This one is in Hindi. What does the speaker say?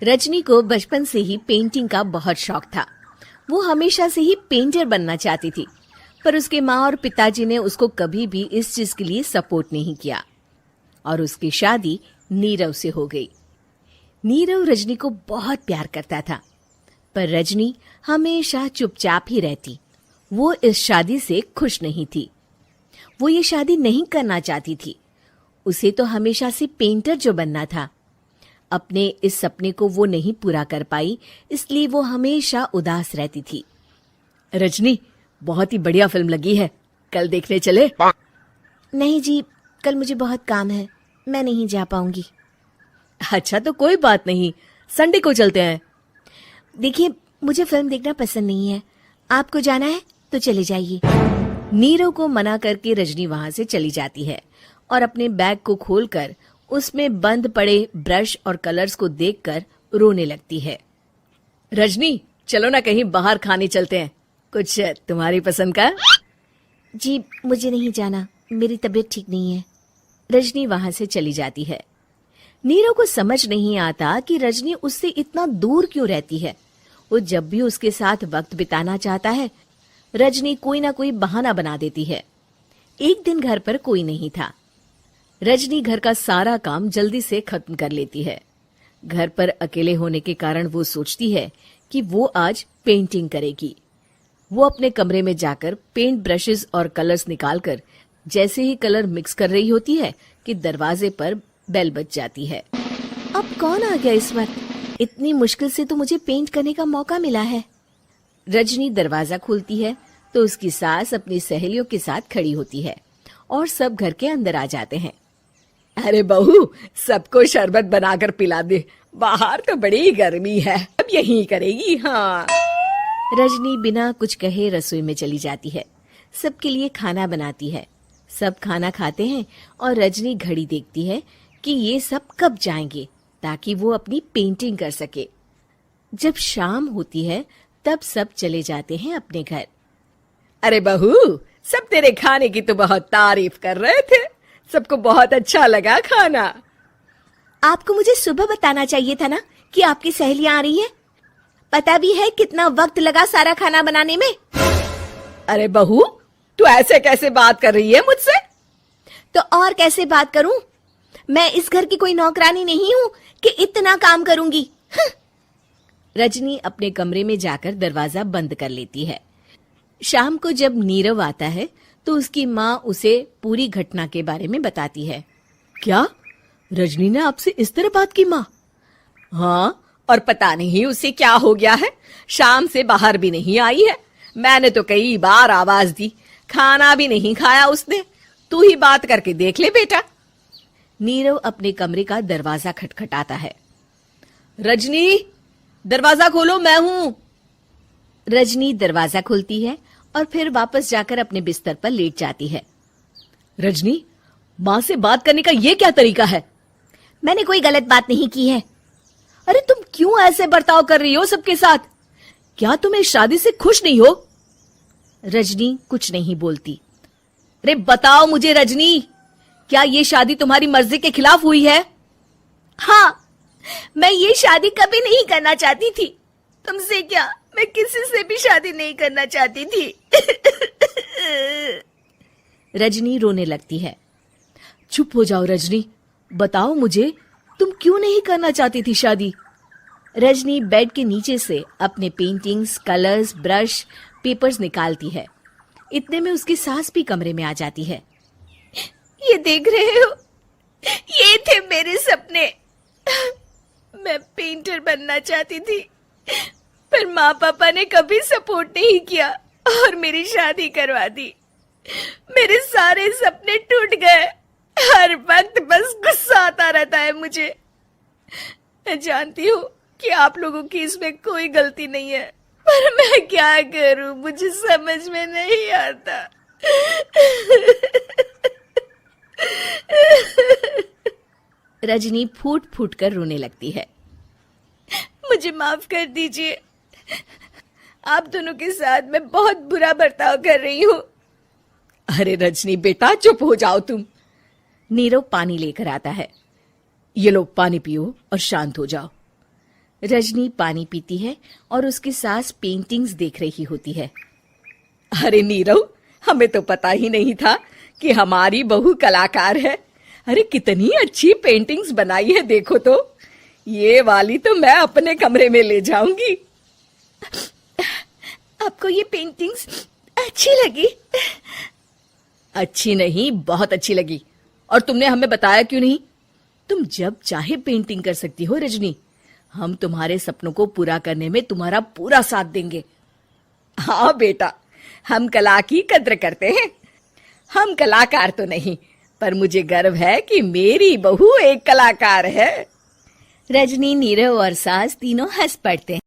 रजनी को बचपन से ही पेंटिंग का बहुत शौक था। वो हमेशा से ही पेंटर बनना चाहती थी, पर उसके माँ और पिताजी ने उसको कभी भी इस चीज के लिए सपोर्ट नहीं किया और उसकी शादी नीरव से हो गई। नीरव रजनी को बहुत प्यार करता था, पर रजनी हमेशा चुपचाप ही रहती। वो इस शादी से खुश नहीं थी। वो ये शादी नहीं करना चाहती थी। उसे तो हमेशा से पेंटर जो बनना था। अपने इस सपने को वो नहीं पूरा कर पाई, इसलिए वो हमेशा उदास रहती थी। रजनी, बहुत ही बढ़िया फिल्म लगी है, कल देखने चले? नहीं जी, कल मुझे बहुत काम है, मैं नहीं जा पाऊंगी। अच्छा तो कोई बात नहीं, संडे को चलते हैं। देखिए, मुझे फिल्म देखना पसंद नहीं है। आपको जाना है तो चले जाइए। नीरव को मना करके रजनी वहां से चली जाती है और अपने बैग को खोलकर उसमें बंद पड़े ब्रश और कलर्स को देखकर रोने लगती है। रजनी, चलो ना कहीं बाहर खाने चलते हैं, कुछ तुम्हारी पसंद का। जी, मुझे नहीं जाना, मेरी तबीयत ठीक नहीं है। रजनी वहां से चली जाती है। नीरव को समझ नहीं आता कि रजनी उससे इतना दूर क्यों रहती है। वो जब भी उसके साथ वक्त बिताना चाहता है, रजनी कोई ना कोई बहाना बना देती है। एक दिन घर पर कोई नहीं था। रजनी घर का सारा काम जल्दी से खत्म कर लेती है। घर पर अकेले होने के कारण वो सोचती है कि वो आज पेंटिंग करेगी। वो अपने कमरे में जाकर पेंट ब्रशेस और कलर्स निकालकर जैसे ही कलर मिक्स कर रही होती है कि दरवाजे पर बेल बज जाती है। अब कौन आ गया इस वक्त? इतनी मुश्किल से तो मुझे पेंट करने का मौका मिला है। रजनी दरवाजा खोलती है तो उसकी सास अपनी सहेलियों के साथ खड़ी होती है और सब घर के अंदर आ जाते हैं। अरे बहू, सबको शरबत बनाकर पिला दे, बाहर तो बड़ी गर्मी है, अब यही करेगी। हाँ। रजनी बिना कुछ कहे रसोई में चली जाती है। सबके लिए खाना बनाती है। सब खाना खाते हैं और रजनी घड़ी देखती है कि ये सब कब जाएंगे ताकि वो अपनी पेंटिंग कर सके। जब शाम होती है तब सब चले जाते हैं अपने घर। अरे बहू, सब तेरे खाने की तो बहुत तारीफ कर रहे थे, सबको बहुत अच्छा लगा खाना। आपको मुझे सुबह बताना चाहिए था ना कि आपकी सहेलियां आ रही हैं। पता भी है कितना वक्त लगा सारा खाना बनाने में। अरे बहू, तू ऐसे कैसे बात कर रही है मुझसे? तो और कैसे बात करूं? मैं इस घर की कोई नौकरानी नहीं हूं कि इतना काम करूंगी। रजनी अपने कमरे में जाकर दरवाजा बंद कर लेती है। शाम को जब नीरव आता है तो उसकी माँ उसे पूरी घटना के बारे में बताती है। क्या रजनी ने आपसे इस तरह बात की माँ? हाँ, और पता नहीं उसे क्या हो गया है, शाम से बाहर भी नहीं आई है। मैंने तो कई बार आवाज दी, खाना भी नहीं खाया उसने। तू ही बात करके देख ले बेटा। नीरव अपने कमरे का दरवाजा खटखटाता है। रजनी, दरवाजा खोलो, मैं हूं। रजनी दरवाजा खोलती है और फिर वापस जाकर अपने बिस्तर पर लेट जाती है। रजनी, माँ से बात करने का ये क्या तरीका है? मैंने कोई गलत बात नहीं की है। अरे तुम क्यों ऐसे बर्ताव कर रही हो सबके साथ? क्या तुम इस शादी से खुश नहीं हो? रजनी कुछ नहीं बोलती। अरे बताओ मुझे रजनी, क्या ये शादी तुम्हारी मर्जी के खिलाफ हुई है? हाँ, मैं ये शादी कभी नहीं करना चाहती थी। तुमसे क्या, मैं किसी से भी शादी नहीं करना चाहती थी। रजनी रोने लगती है। चुप हो जाओ रजनी, बताओ मुझे, तुम क्यों नहीं करना चाहती थी शादी? रजनी बेड के नीचे से अपने पेंटिंग्स, कलर्स, ब्रश, पेपर्स निकालती है। इतने में उसकी सास भी कमरे में आ जाती है। ये देख रहे हो, ये थे मेरे सपने। मैं पेंटर बनना चाहती थी, पर माँ पापा ने कभी सपोर्ट नहीं किया और मेरी शादी करवा दी। मेरे सारे सपने टूट गए। हर वक्त बस गुस्सा आता रहता है मुझे। मैं जानती हूँ कि आप लोगों की इसमें कोई गलती नहीं है, पर मैं क्या करूं, मुझे समझ में नहीं आता। रजनी फूट फूट कर रोने लगती है। मुझे माफ कर दीजिए, आप दोनों के साथ मैं बहुत बुरा बर्ताव कर रही हूँ। अरे रजनी बेटा, चुप हो जाओ तुम। नीरव पानी लेकर आता है। ये लो पानी पियो और शांत हो जाओ। रजनी पानी पीती है और उसकी सास पेंटिंग्स देख रही होती है। अरे नीरव, हमें तो पता ही नहीं था कि हमारी बहू कलाकार है। अरे कितनी अच्छी पेंटिंग्स बनाई है, देखो तो। ये वाली तो मैं अपने कमरे में ले जाऊंगी। आपको ये पेंटिंग्स अच्छी लगी? अच्छी नहीं, बहुत अच्छी लगी। और तुमने हमें बताया क्यों नहीं? तुम जब चाहे पेंटिंग कर सकती हो रजनी। हम तुम्हारे सपनों को पूरा करने में तुम्हारा पूरा साथ देंगे। हाँ बेटा, हम कला की कद्र करते हैं। हम कलाकार तो नहीं, पर मुझे गर्व है कि मेरी बहू एक कलाकार है। रजनी, नीरव और सास तीनों हंस पड़ते हैं।